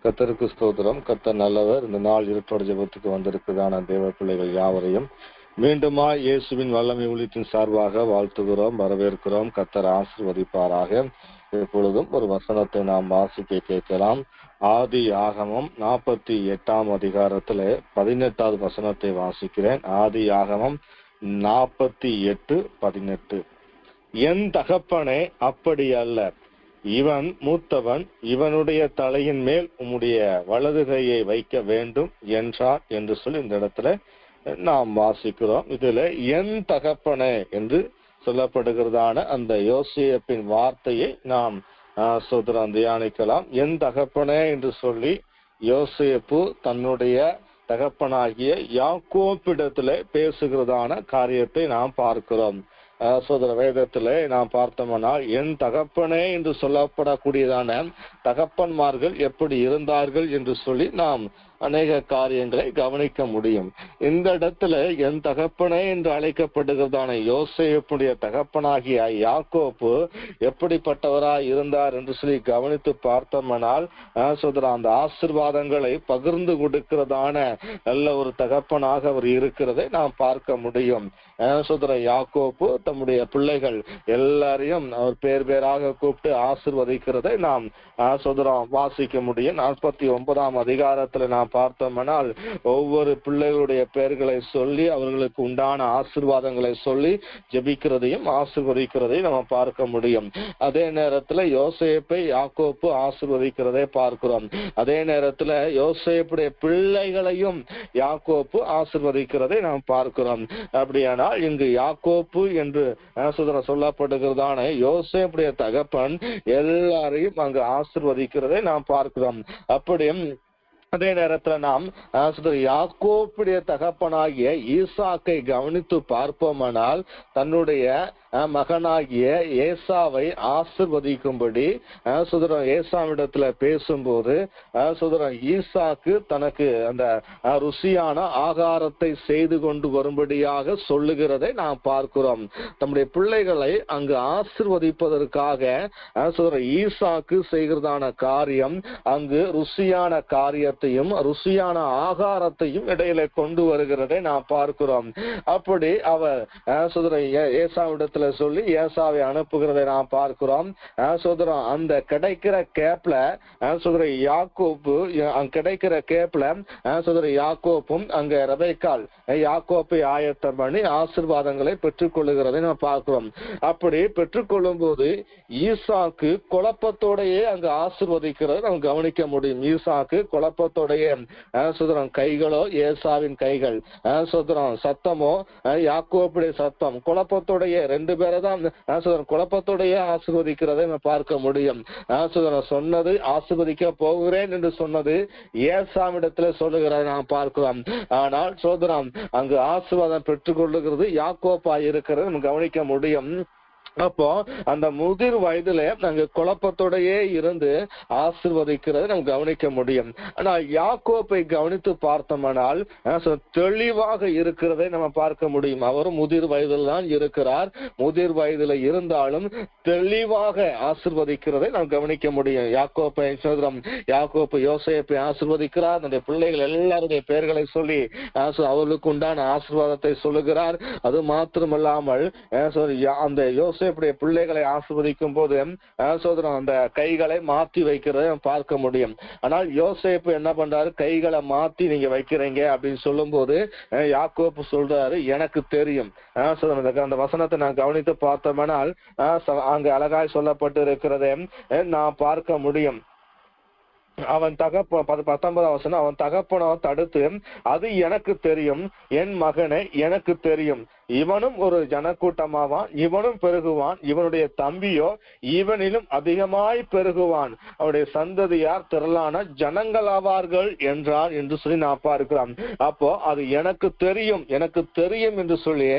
கர்த்தருக்கு ஸ்தோத்திரம். கர்த்தர் நல்லவர். இந்த நாள் இருட்டோட ஜெபத்துக்கு வந்திருக்குதான தேவ பிள்ளைகள் யாவரையும் மீண்டுமா இயேசுவின் வல்லமை ஊழியத்தின் சார்பாக வாழ்த்துகிறோம், வரவேற்கிறோம். கர்த்தர் ஆசீர்வதிப்பாராக. இப்பொழுதும் ஒரு வசனத்தை நாம் வாசிக்க கேட்கலாம். ஆதி ஆகமம் 48 அதிகாரத்துல 18வது வசனத்தை வாசிக்கிறேன். ஆதி ஆகமம் 48:18. என் தகப்பனே, அப்படி அல்ல, இவன் மூத்தவன், இவனுடைய தலையின் மேல் உம்முடைய வலது கையை வைக்க வேண்டும் என்றார் என்று சொல்லி இந்த இடத்துல நாம் வாசிக்கிறோம். இதுல என் தகப்பனே என்று சொல்லப்படுகிறதான அந்த யோசேப்பின் வார்த்தையை நாம் தியானிக்கலாம். என் தகப்பனே என்று சொல்லி யோசேப்பு தன்னுடைய தகப்பனாகிய யாக்கோபிடத்திலே பேசுகிறதான காரியத்தை நாம் பார்க்கிறோம். சோதர வேதத்திலே நாம் பார்த்தோம்னால் என் தகப்பனே என்று சொல்லப்படக்கூடியதான தகப்பன்மார்கள் எப்படி இருந்தார்கள் என்று சொல்லி நாம் அநேக காரியங்களை கவனிக்க முடியும். இந்த இடத்துல என் தகப்பனே என்று அழைக்கப்படுகிறதான யோசேப்புடைய தகப்பனாகிய யாக்கோப்பு எப்படிப்பட்டவராய் இருந்தார் என்று சொல்லி கவனித்து பார்த்தோம்னால் அந்த ஆசீர்வாதங்களை பகிர்ந்து கொடுக்கிறதான நல்ல ஒரு தகப்பனாக அவர் இருக்கிறதை நாம் பார்க்க முடியும். யாக்கோப்பு தம்முடைய பிள்ளைகள் எல்லாரையும் அவர் பேர் பேராக கூப்பிட்டு ஆசீர்வதிக்கிறதை நாம் வாசிக்க முடியும். 49ஆம் அதிகாரத்துல நாம் பார்த்தோம்னால் ஒவ்வொரு பிள்ளைகளுடைய பெயர்களை சொல்லி அவர்களுக்கு உண்டான ஆசீர்வாதங்களை சொல்லி ஜெபிக்கிறதையும் ஆசீர்வதிக்கிறதையும் நம்ம பார்க்க முடியும். அதே நேரத்துல யோசேப்பை யாக்கோப்பு ஆசீர்வதிக்கிறதை பார்க்கிறோம். அதே நேரத்துல யோசேப்புடைய பிள்ளைகளையும் யாக்கோப்பு ஆசீர்வதிக்கிறதை நாம் பார்க்கிறோம். அப்படியானால் இங்கு யாக்கோப்பு என்று சொல்லப்படுகிறதான யோசேப்புடைய தகப்பன் எல்லாரையும் அங்கு ஆசீர்வதிக்கிறதை நாம் பார்க்கிறோம். அப்படியும் அதே நேரத்துல நாம் யாக்கோப்புடைய தகப்பனாகிய ஈசாக்கை கவனித்து பார்ப்போமானால் தன்னுடைய மகனாகிய ஏசாவை ஆசீர்வதிக்கும்படி ஏசாவிடத்துல பேசும்போது ஈசாக்கு தனக்கு அந்த ருசியான ஆகாரத்தை செய்து கொண்டு வரும்படியாக சொல்லுகிறதை நாம் பார்க்கிறோம். தம்முடைய பிள்ளைகளை அங்கு ஆசீர்வதிப்பதற்காக ஈசாக்கு செய்கிறதான காரியம் அங்கு ருசியான காரியத்தையும் ருசியான ஆகாரத்தையும் இடையில கொண்டு வருகிறதை நாம் பார்க்கிறோம். அப்படி அவர் ஏசாவிடத்துல சொல்லி ஏசாவை அனுப்புகிறதை நாம் பார்க்கிறோம். அந்த கிடைக்கிற கேப்ல யாக்கோப்பு கிடைக்கிற கேப்ல யாக்கோப்பும் அங்க ரெபெக்காள் யாக்கோப்பை ஆயத்தம் பண்ணி ஆசீர்வாதங்களை பெற்றுக் கொள்ளுகிறதை நாம் பார்க்கிறோம். அப்படி பெற்றுக்கொள்ளும் போது ஈசாக்கு குழப்பத்தோடையே அங்கு ஆசீர்வதிக்கிறதை நாம் கவனிக்க முடியும். ஈசாக்கு குழப்பத்தோடைய கைகளோ ஏசாவின் கைகள், சத்தமோ யாக்கோப்புடைய சத்தம், குழப்பத்தோடைய ரெண்டு பேரை தான் குழப்பத்தோடைய ஆசீர்வதிக்கிறதை பார்க்க முடியும். சொன்னது ஆசீர்வதிக்க போகிறேன் என்று சொன்னது ஏசாமிடத்துல சொல்லுகிறதை நாம் பார்க்கிறோம். ஆனால் சோதரம் அங்கு ஆசீர்வாதம் பெற்றுக் கொள்ளுகிறது யாக்கோப்பா இருக்கிறது நம்ம கவனிக்க முடியும். அப்போ அந்த முதிர் வயதுல நாங்க குழப்பத்தோடையே இருந்து ஆசீர்வதிக்கிறதை நம்ம கவனிக்க முடியும். ஆனால் யாக்கோப்பை கவனித்து பார்த்தோம்னால் தெளிவாக இருக்கிறதை நம்ம பார்க்க முடியும். அவரும் முதிர் வயதில் தான் இருக்கிறார். முதிர் வயதுல இருந்தாலும் தெளிவாக ஆசீர்வதிக்கிறதை நாம் கவனிக்க முடியும். யாக்கோப்பு யோசேப்பை ஆசீர்வதிக்கிறார். அந்த பிள்ளைகள் எல்லாருடைய பெயர்களை சொல்லி அவர்களுக்கு உண்டான ஆசீர்வாதத்தை சொல்லுகிறார். அது மாத்திரமல்லாமல் அந்த யோசேப்புடைய பிள்ளைகளை ஆசீர்வதிக்கும் போது அந்த கைகளை மாற்றி வைக்கிறதை பார்க்க முடியும். ஆனால் யோசேப்பு என்ன பண்றாரு, கைகளை மாத்தி நீங்க வைக்கிறீங்க அப்படின்னு சொல்லும் போது யாக்கோப்பு சொல்றாரு, எனக்கு தெரியும். அந்த வசனத்தை நான் கவனித்து பார்த்தோம்னால் அங்க அழகாய் சொல்லப்பட்டு இருக்கிறதை நான் பார்க்க முடியும். அவன் 19வது வசனம், அவன் தகப்பனோ தடுத்து, அது எனக்கு தெரியும், என் மகனை எனக்கு தெரியும், இவனும் ஒரு ஜனக்கூட்டமாவான், இவனும் பெருகுவான், இவனுடைய தம்பியோ இவனிலும் அதிகமாய் பெருகுவான், அவருடைய சந்ததியார் திரளான ஜனங்களாவார்கள் என்றான் என்று சொல்லி நான் பார்க்கிறோம். அப்போ அது எனக்கு தெரியும் என்று சொல்லி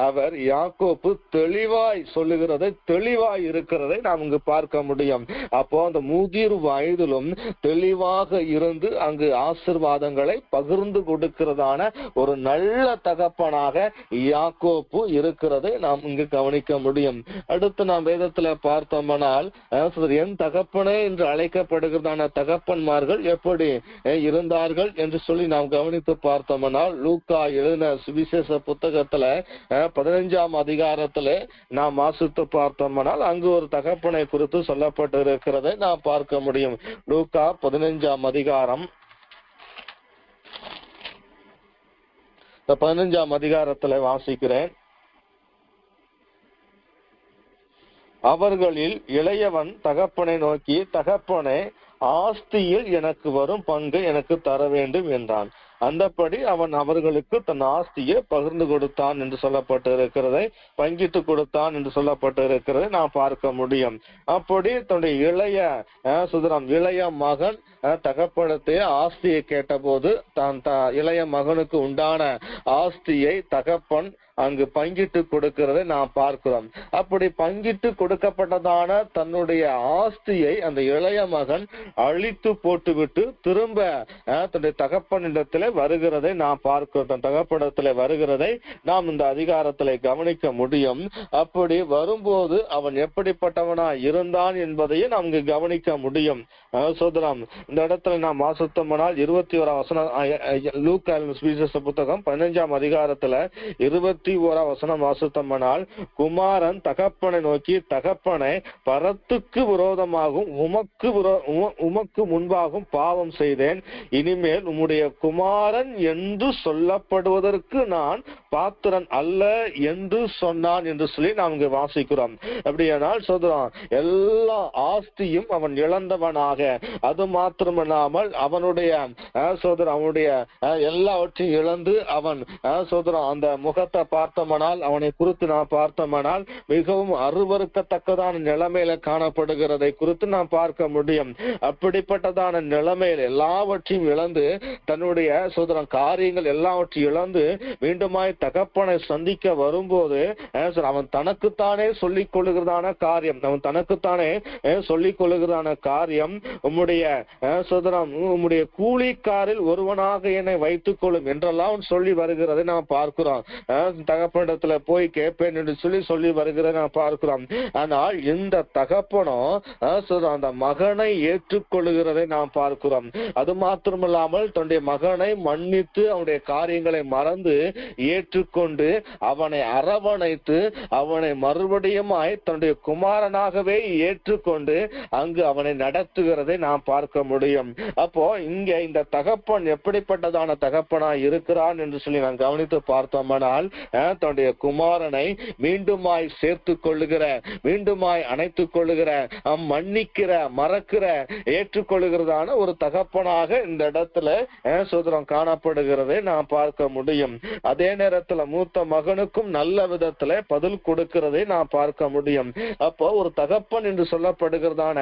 அவர் யாக்கோப்பு தெளிவாய் சொல்லுகிறதை, தெளிவாய் இருக்கிறதை நாம் இங்கு பார்க்க முடியும். அப்போ அந்த முதிர் வயதிலும் தெளிவாக இருந்து அங்கு ஆசீர்வாதங்களை பகிர்ந்து கொடுக்கிறதான ஒரு நல்ல தகப்பனாக யாக்கோப்பு கண்கோப்பு இருக்கிறதை நாம் இங்கு கவனிக்க முடியும். அடுத்து நாம் வேதத்துல பார்த்தோம்னால் என் தகப்பனே என்று அழைக்கப்படுகிறதான தகப்பன்மார்கள் எப்படி இருந்தார்கள் என்று சொல்லி நாம் கவனித்து பார்த்தோம்னால் லூக்கா எழுதின சுவிசேஷ புத்தகத்துல 15ஆம் அதிகாரத்துல நாம் வாசித்து பார்த்தோம்னால் அங்கு ஒரு தகப்பனை குறித்து சொல்லப்பட்டு இருக்கிறதை நாம் பார்க்க முடியும். லூக்கா 15ஆம் அதிகாரம் 15ஆம் அதிகாரத்துல வாசிக்கிறேன். அவர்களில் இளையவன் தகப்பனை நோக்கி, தகப்பனே, ஆஸ்தியில் எனக்கு வரும் பங்கை எனக்கு தர வேண்டும் என்றான். அந்தபடி அவன் அவர்களுக்கு தன் ஆஸ்தியை பகிர்ந்து கொடுத்தான் என்று சொல்லப்பட்டு இருக்கிறதை, பங்கிட்டு கொடுத்தான் என்று சொல்லப்பட்டு இருக்கிறதை நாம் பார்க்க முடியும். அப்படி தன்னுடைய இளைய மகன் தகப்பனத்தை ஆஸ்தியை கேட்டபோது தான் இளைய மகனுக்கு உண்டான ஆஸ்தியை தகப்பன் அங்கு பங்கிட்டு கொடுக்கிறதை நாம் பார்க்கிறோம். அப்படி பங்கிட்டு கொடுக்கப்பட்டதான தன்னுடைய ஆஸ்தியை அந்த இளைய மகன் அழித்து போட்டுவிட்டு திரும்ப தன்னுடைய தகப்பனிடத்தில் வருகிறதை நாம் பார்க்கிறோம். தகப்பனிடத்தில் வருகிறதை நாம் இந்த அதிகாரத்தில் கவனிக்க முடியும். அப்படி வரும்போது அவன் எப்படிப்பட்டவனா இருந்தான் என்பதையும் நாம் இங்கு கவனிக்க முடியும். சோதரம் இந்த இடத்துல நாம் வாசித்தோம்னால் 21ஆம் வசனம், லூக்கா சுவிசேஷ புத்தகம் 15ஆம் அதிகாரத்துல 21ஆம் வசனம் வாசித்தோம்னால், குமாரன் தகப்பனை நோக்கி, தகப்பனை, பரத்துக்கு விரோதமாகவும் உமக்கு முன்பாகவும் பாவம் செய்தேன். இனிமேல் உம்முடைய குமாரன் என்று சொல்லப்படுவதற்கு நான் பாத்திரன் அல்ல என்று சொன்னான் என்று சொல்லி நாம் இங்கு வாசிக்கிறோம். அப்படியானால் சோதரம் எல்லா ஆஸ்தியும் அவன் இழந்தவனாக, அது மாத்திரமில்லாமல் அவனுடைய எல்லாவற்றையும் இழந்து அவன் அந்த முகத்தை பார்த்தோம்னால், அவனை குறித்து நாம் பார்த்தோம்னால் மிகவும் அருவருக்கத்தக்கதான நிலைமையில காணப்படுகிறதை குறித்து நாம் பார்க்க முடியும். அப்படிப்பட்டதான நிலைமையில் எல்லாவற்றையும் இழந்து தன்னுடைய காரியங்கள் எல்லாவற்றையும் இழந்து மீண்டுமாய் தகப்பனை சந்திக்க வரும்போது அவன் தனக்குத்தானே சொல்லிக் கொள்ளுகிறதான காரியம், உம்முடைய கூலிக்காரில் ஒருவனாக என்னை வைத்துக் கொள்ளும் என்றெல்லாம் சொல்லி வருகிறதை நாம் பார்க்கிறோம். தகப்பனிடத்துல போய் கேட்பேன் என்று சொல்லி வருகிறதை நாம் பார்க்கிறோம். ஆனால் இந்த தகப்பனோ அந்த மகனை ஏற்றுக்கொள்ளுகிறதை நாம் பார்க்கிறோம். அது மாத்திரமில்லாமல் தன்னுடைய மகனை மன்னித்து அவனுடைய காரியங்களை மறந்து ஏற்றுக்கொண்டு அவனை அரவணைத்து அவனை மறுபடியுமாய் தன்னுடைய குமாரனாகவே ஏற்றுக்கொண்டு அங்கு அவனை நடத்துகிறதை நாம் பார்க்க முடியும். அப்போ இங்க இந்த தகப்பன் எப்படிப்பட்டதான தகப்பனாய் இருக்கிறான் என்று சொல்லி நான் கவனித்து பார்த்தோம்னால், தன்னுடைய குமாரனை மீண்டுமாய் சேர்த்து கொள்ளுகிற, மீண்டுமாய் அணைத்துக் கொள்ளுகிற, மன்னிக்கிற, மறக்கிற, ஏற்றுக்கொள்ளுகிறதான ஒரு தகப்பனாக இந்த இடத்துல சோதரம் காணப்படுகிறதை நாம் பார்க்க முடியும். அதே நேரத்துல மூத்த மகனுக்கும் நல்ல விதத்துல பதில் கொடுக்கிறதை நாம் பார்க்க முடியும். அப்போ ஒரு தகப்பன் என்று சொல்லப்படுகிறதான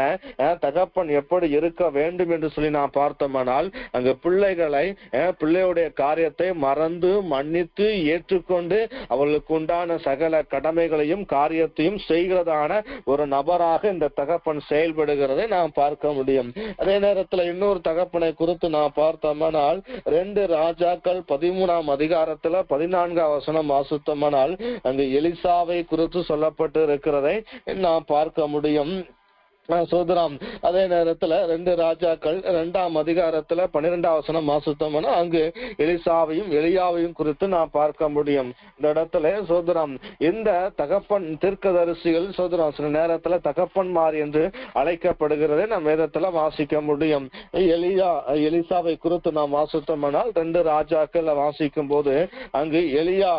தகப்பன் எப்படி இருக்க வேண்டும் என்று சொல்லி நாம் பார்த்தோம்னால், அங்கு பிள்ளையுடைய காரியத்தை மறந்து மன்னித்து ஏற்றுக்கொண்டு அவர்களுக்கு உண்டான சகல கடமைகளையும் காரியத்தையும் செய்கிறதான ஒரு நபராக இந்த தகப்பன் செயல்படுகிறதை நாம் பார்க்க முடியும். அதே நேரத்தில் இன்னொரு தகப்பனை குறித்து நாம் பார்த்தோம்னால் 2 ராஜாக்கள் 13ஆம் அதிகாரத்துல 14ஆம் வசனம் வாசித்தோம்னால் அங்கு எலிசாவை குறித்து சொல்லப்பட்டு இருக்கிறதை நாம் பார்க்க முடியும். சோதரம் அதே நேரத்துல 2 ராஜாக்கள் 2ஆம் அதிகாரத்துல 12ஆம் வசனம் வாசித்தோம்னா அங்கு எலிசாவையும் எலியாவையும் குறித்து நாம் பார்க்க முடியும். இந்த இடத்துல சோதரம் இந்த தகப்பன் தீர்க்கதரிசிகள் சோதரம் சில நேரத்துல தகப்பன்மார் என்று அழைக்கப்படுகிறதை நாம் வேதத்துல வாசிக்க முடியும். எலிசாவை குறித்து நாம் வாசித்தோம்னால் 2 ராஜாக்கள் வாசிக்கும் போது அங்கு எலியா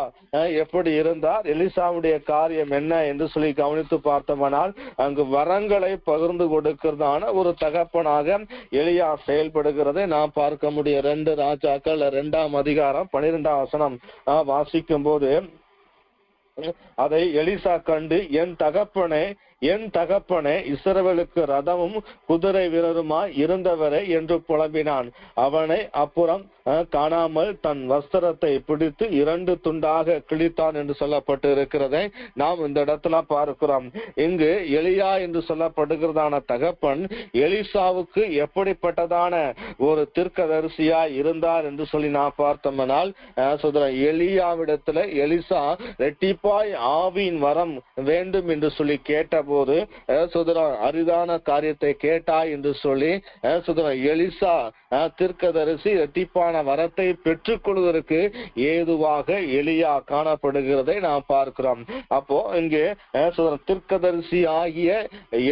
எப்படி இருந்தார், எலிசாவுடைய காரியம் என்ன என்று சொல்லி கவனித்து பார்த்தோம்னால் அங்கு வரங்களை பகிர்ந்து கொடுக்கிறதான ஒரு தகப்பனாக எலியா செயல்படுகிறதை நாம் பார்க்க முடியும். 2 ராஜாக்கள் 2ஆம் அதிகாரம் 12ஆம் வசனம் வாசிக்கும் போது அதை எலிசா கண்டு, என் தகப்பனே, என் தகப்பனே, இஸ்ரவேலுக்கு ரதமும் குதிரை வீரருமாய் இருந்தவரே என்று புலம்பினான். அவனை அப்புறம் காணாமல் தன் வஸ்திரத்தை பிடித்து 2 துண்டாக கிழித்தான் என்று சொல்லப்பட்டு இருக்கிறதை நாம் இந்த இடத்துல பார்க்கிறோம். இங்கு எலியா என்று சொல்லப்படுகிறதான தகப்பன் எலிசாவுக்கு எப்படிப்பட்டதான ஒரு தீர்க்கதரிசியா இருந்தார் என்று சொல்லி நான் பார்த்தோம்னால், எலியாவிடத்துல எலிசா ரெட்டிப்பாய் ஆவியின் வரம் வேண்டும் என்று சொல்லி கேட்ட போது அரிதான காரியத்தை கேட்டாய் என்று சொல்லி எலிசா தீர்க்கதரிசி ரெட்டிப்பான வரத்தை பெற்றுக் கொள்வதற்கு ஏதுவாக எலியா காணப்படுகிறதை நாம் பார்க்கிறோம். அப்போ இங்கே தீர்க்கதரிசி ஆகிய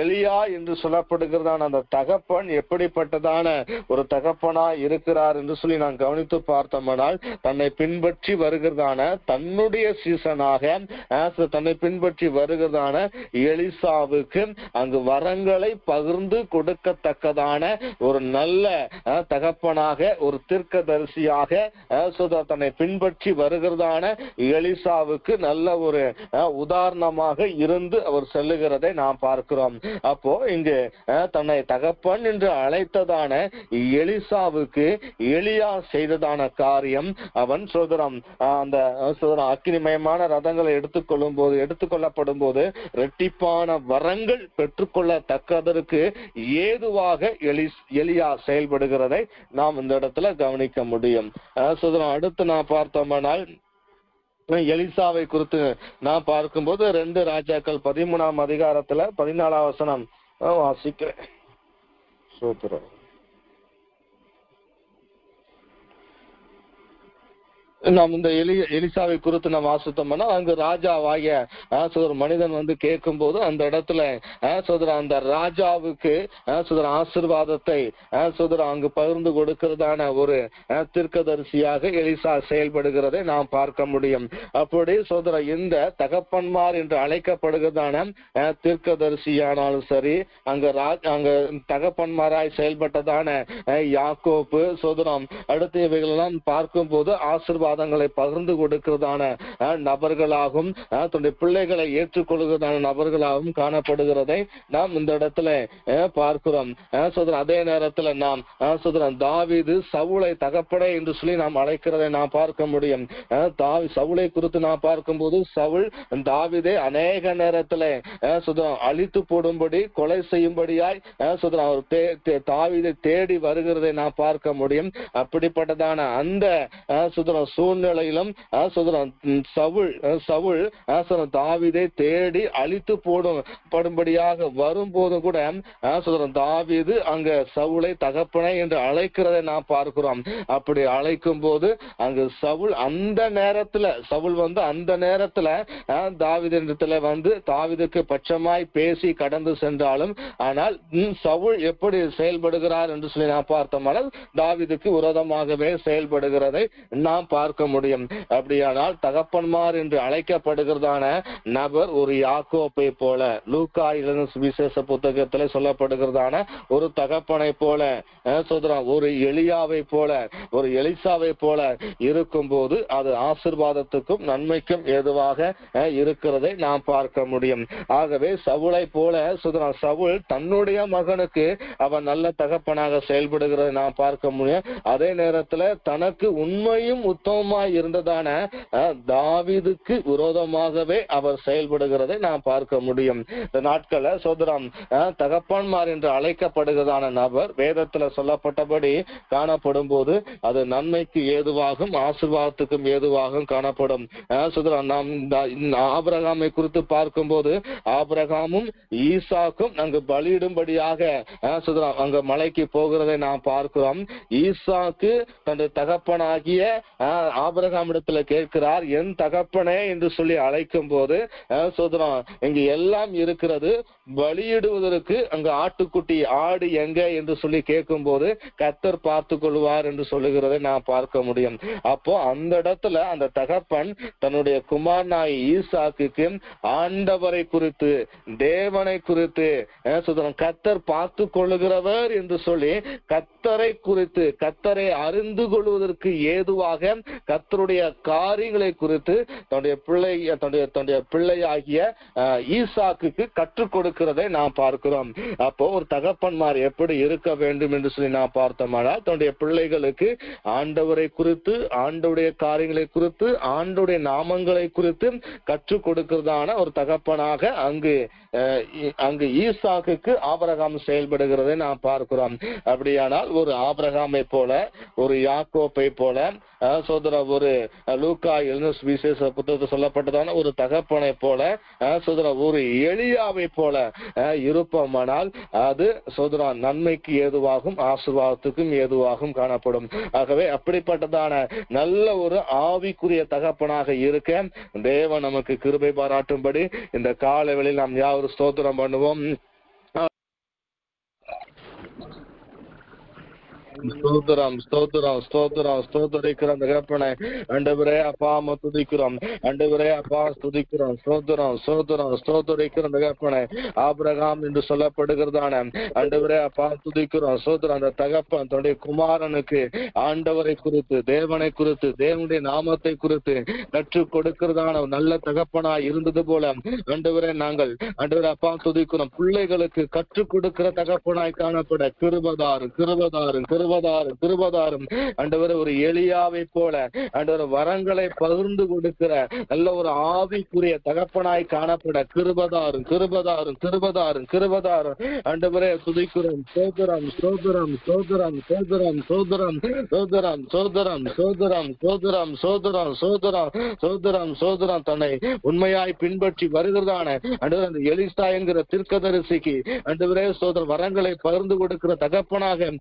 எலியா என்று சொல்லப்படுகிறதான அந்த தகப்பன் எப்படிப்பட்டதான ஒரு தகப்பனா இருக்கிறார் என்று சொல்லி நான் கவனித்து பார்த்தோம்னால், தன்னை பின்பற்றி வருகிறதான தன்னுடைய சீசனாக தன்னை பின்பற்றி வருகிறதான எலிசாவுக்கு அங்கு வரங்களை பகிர்ந்து கொடுக்கத்தக்கதான ஒரு நல்ல தகப்பனாக, ஒரு தீர்க்கதரிசியாக தன்னை பின்பற்றி வருகிறதான எலிசாவுக்கு நல்ல ஒரு உதாரணமாக இருந்து அவர் செல்லுகிறதை நாம் பார்க்கிறோம். அப்போ இங்கு தன்னை தகப்பன் என்று அழைத்ததான எலிசாவுக்கு எலியா செய்ததான காரியம், அவன் அந்த அக்கினிமயமான ரதங்களை எடுத்துக்கொள்ளப்படும் போது இரட்டிப்பான வரங்கள் பெற்றுக்கொள்ளத்தக்கதற்கு ஏதுவாக எலியா செயல்படுகிறதை நாம் இந்த இடத்துல கவனிக்க முடியும். அடுத்து நான் பார்த்தோம்னால், எலிசாவை குறித்து நான் பார்க்கும்போது 2 ராஜாக்கள் 13ஆம் அதிகாரத்துல 14ஆம் வசனம் வாசிக்கிறேன். சூத்திரம். நாம் இந்த எலிசாவை குறித்து நாம் வாசித்தோம்னா, அங்கு ராஜாவாகிய ஒரு மனிதன் வந்து கேட்கும் போது அந்த இடத்துல அந்த ராஜாவுக்கு ஆசீர்வாதத்தை அங்கு பகிர்ந்து கொடுக்கிறதான ஒரு தீர்க்கதரிசியாக எலிசா செயல்படுகிறதை நாம் பார்க்க முடியும். அப்படி இந்த தகப்பன்மார் என்று அழைக்கப்படுகிறதான தீர்க்கதரிசியானாலும் சரி, அங்க தகப்பன்மாராய் செயல்பட்டதான யாக்கோப்பு அடுத்த இவைகளெல்லாம் பார்க்கும் போது ஆசீர்வாதங்களை பகிர்ந்து கொடுக்கிறதான நபர்களாகவும் தன்னுடைய பிள்ளைகளை ஏற்றுக்கொள்கிறதான நபர்களாகவும் காணப்படுகிறதை நாம் இந்த இடத்துல பார்க்கிறோம். அதே நேரத்தில் நாம் தாவீது சவுலை தகப்படை என்று சொல்லி நாம் அழைக்கிறதை நாம் பார்க்க முடியும். சவுலை குறித்து நாம் பார்க்கும்போது, சவுல் தாவீதை அநேக நேரத்தில் அழித்து போடும்படி, கொலை செய்யும்படியாய் தாவீதை தேடி வருகிறதை நாம் பார்க்க முடியும். அப்படிப்பட்டதான அந்த சூழ்நிலையிலும் சவுல் தாவீதை தேடி அழித்து போடும்படியாக வரும்போது கூட தாவீது அங்க சவுலை தகப்பனை என்று அழைக்கிறதை நாம் பார்க்கிறோம். அப்படி அழைக்கும் போது அங்கு சவுல் அந்த நேரத்துல தாவீதிடத்துல வந்து தாவீதுக்கு பட்சமாய் பேசி கடந்து சென்றாலும், ஆனால் சவுல் எப்படி செயல்படுகிறார் என்று சொல்லி நான் பார்த்தோம்னால் தாவீதுக்கு விரோதமாகவே செயல்படுகிறதை நாம் பார்க்க முடியும். அப்படியானால் தகப்பன்மார் என்று அழைக்கப்படுகிறதான நபர் ஒரு யாக்கோப்பை போல, லூக்கா எழுதின சுவிசேஷ புத்தகத்தில் சொல்லப்படுகிறதான ஒரு தகப்பனை போல, ஒரு எலியாவை போல, ஒரு எலிசாவை போல இருக்கும் போது அது ஆசீர்வாதத்துக்கும் நன்மைக்கும் ஏதுவாக இருக்கிறதை நாம் பார்க்க முடியும். ஆகவே சவுளை போல சவுல் தன்னுடைய மகனுக்கு அவன் நல்ல தகப்பனாக செயல்படுகிறதை நாம் பார்க்க முடியும். அதே நேரத்தில் தனக்கு உண்மையும் உத்தமமாய் இருந்ததான தாவீதுக்கு விரோதமாகவே அவர் செயல்படுகிறதை நாம் பார்க்க முடியும். இந்த நாட்கள தகப்பன்மார் என்று அழைக்கப்படுகிறதான நபர் வேதத்துல சொல்லப்பட்டபடி காணப்படும் போது அது நன்மைக்கு ஏதுவாகும், ஆசீர்வாதத்துக்கும் ஏதுவாகும் காணப்படும். நாம் ஆபிரகாமை குறித்து பார்க்கும் போது, ஆபிரகாமும் ஈசாக்கும் அங்கு பலியிடும்படியாக அங்க மலைக்கு போகிறதை நாம் பார்க்கிறோம். ஈசாக்கு தன்னுடைய தகப்பனாகிய ஆபிரகாம் இடத்துல கேட்கிறார், என் தகப்பனே என்று சொல்லி அழைக்கும் போது இங்கு எல்லாம் இருக்கிறது, பலியிடுவதற்கு அங்கு ஆட்டுக்குட்டி ஆடு எங்க என்று சொல்லி கேட்கும் போது கர்த்தர் பார்த்து கொள்வார் என்று சொல்லுகிறதை நான் பார்க்க முடியும். அப்போ அந்த இடத்துல அந்த தகப்பன் தன்னுடைய குமாரனாய் ஈசாக்கு ஆண்டவரை குறித்து, தேவனை குறித்து கர்த்தர் பார்த்து கொள்ளுகிறவர் என்று சொல்லி கர்த்தரை குறித்து, கர்த்தரை அறிந்து கொள்வதற்கு ஏதுவாக கர்த்தருடைய காரியங்களை குறித்து தன்னுடைய பிள்ளையாகிய ஈசாக்குக்கு கற்றுக் கொடுக்கிறதை நாம் பார்க்கிறோம். அப்போ ஒரு தகப்பன்மார் எப்படி இருக்க வேண்டும் என்று சொல்லி நாம் பார்த்தோம்னா தன்னுடைய பிள்ளைகளுக்கு ஆண்டவரை குறித்து, ஆண்டவருடைய காரியங்களை குறித்து, ஆண்டவருடைய நாமங்களை குறித்து கற்றுக் கொடுக்கிறதான ஒரு தகப்பனாக அங்கு ஈசாக்குக்கு ஆபிரகாம் செயல்படுகிறதை நாம் பார்க்கிறோம். அப்படியானால் ஒரு ஆபிரகாமை போல, ஒரு யாக்கோப்பை போல, ஒரு லூக்கா விசேஷ புத்தகத்தில் சொல்லப்பட்டதான ஒரு தகப்பனை போல, ஒரு எலியாவை போல இருப்போமானால் அது நன்மைக்கு ஏதுவாகும், ஆசீர்வாதத்துக்கும் ஏதுவாகும் காணப்படும். ஆகவே அப்படிப்பட்டதான நல்ல ஒரு ஆவிக்குரிய தகப்பனாக இருக்க தேவன் நமக்கு கிருபை பாராட்டும்படி இந்த காலைகளில் நாம் யாவரும் ஸ்தோத்திரம் பண்ணுவோம். ஸ்தோத்திரம் ஸ்தோத்திரம் ஸ்தோத்திரம் ஸ்தோத்திரிக்கிறோம் தகப்பனே. ஆண்டவரே அப்பா துதிக்கிறோம், ஆண்டவரே அப்பா துதிக்கிறோம். ஸ்தோத்திரம் ஸ்தோத்திரம் ஸ்தோத்திரிக்கிறோம் தகப்பனே. ஆபிரகாம் என்று சொல்லப்படுகிறதான ஆண்டவரே அப்பா துதிக்கிறோம். ஸ்தோத்திரம். அந்த தகப்பன் தன்னுடைய குமாரனுக்கு ஆண்டவரை குறித்து, தேவனை குறித்து, தேவனுடைய நாமத்தை குறித்து கற்றுக் கொடுக்கிறதான நல்ல தகப்பனாய் இருந்தது போல ஆண்டவரே நாங்கள் ஆண்டவரே அப்பா துதிக்கிறோம். பிள்ளைகளுக்கு கற்றுக் கொடுக்கிற தகப்பனாய் காணப்பட கிருபதாரும் கிருபதாரும் கிருபதாரும் ஆண்டவர் ஒரு எலியாவை போல ஆண்டவர் வரங்களை பகிர்ந்து கொடுக்கிற நல்ல ஒரு ஆவிக்குரிய தகப்பனாய் காணப்பட கிருபதாரும் கிருபதாரும் கிருபதாரும் கிருபதாரும் ஆண்டவரே துதிக்கிறோம். சோதரம் சோதரம் சோதரம் சோதரம் சோதரம் சோதரம் சோதரம் சோதரம் சோதரம் சோதரம் சோதரம் சோதரம் சோதரம் தன்னை உண்மையாய் பின்பற்றி வருகிறதான ஆண்டவர் அந்த எலிசா என்கிற தீர்க்கதரிசிக்கு ஆண்டவரே சோதரம் வரங்களை பகிர்ந்து கொடுக்கிற தகப்பனாக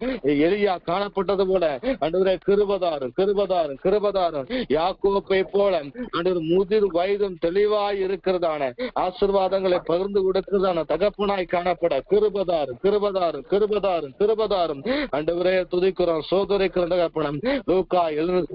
எலியா காணப்பட்டது போல ஆண்டவரே கிருபதாரும் கிருபதாரும் கிருபதாரும் யாக்கோப்பை போல ஆண்டவர் முதிர் வயதும் தெளிவாய் இருக்கிறதான ஆசீர்வாதங்களை பகிர்ந்து கொடுக்கிறதான தகப்பனாய் காணப்பட கிருபதாரும் கிருபதாரும் கிருபதாரும் கிருபதாரும் ஆண்டவரே துதிக்கிறோம். சோதரிக்கிற தகப்பனம் லூக்கா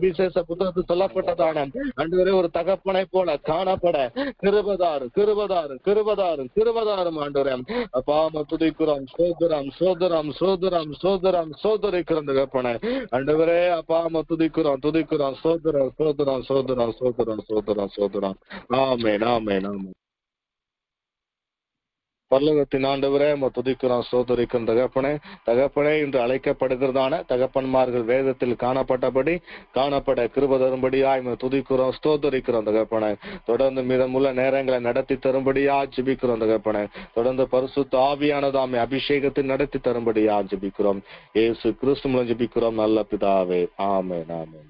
விசேஷ புத்தகத்தில் சொல்லப்பட்டதான ஆண்டவரே ஒரு தகப்பனை போல காணப்பட கிருபதாரும் கிருபதாரும் கிருபதாரும் கிருபதாரும் ஆண்டவரே அப்பா துதிக்கிறோம். சோதரம் சோதரம் சோதரம் சோதரம் சோதரிக்கிறோம் தகப்பனே. ஆண்டவரே அப்பா துதிக்கிறோம் துதிக்கிறோம். சோதரம் சோதரம் சோதரம் சோதரம் சோதரம் சோதரம். ஆமென் ஆமென் ஆமென். பரலோகத்தின் ஆண்டவரே துதிக்கிறோம் சோதரிக்கும் தகப்பனே. தகப்பனே இன்று அழைக்கப்படுகிறதான தகப்பன்மார்கள் வேதத்தில் காணப்பட்டபடி காணப்பட கிருபை தரும்படியாய் துதிக்கிறோம் ஸ்தோத்தரிக்கிறோம் தகப்பனே. தொடர்ந்து மீதமுள்ள நேரங்களை நடத்தி தரும்படியா ஜெபிக்கிறோம் தகப்பனே. தொடர்ந்து பரிசுத்த ஆவியானதாமே அபிஷேகத்தில் நடத்தி தரும்படியா ஜெபிக்கிறோம். இயேசு கிறிஸ்து மூலம் ஜெபிக்கிறோம் நல்ல பிதாவே. ஆமென் ஆமென்.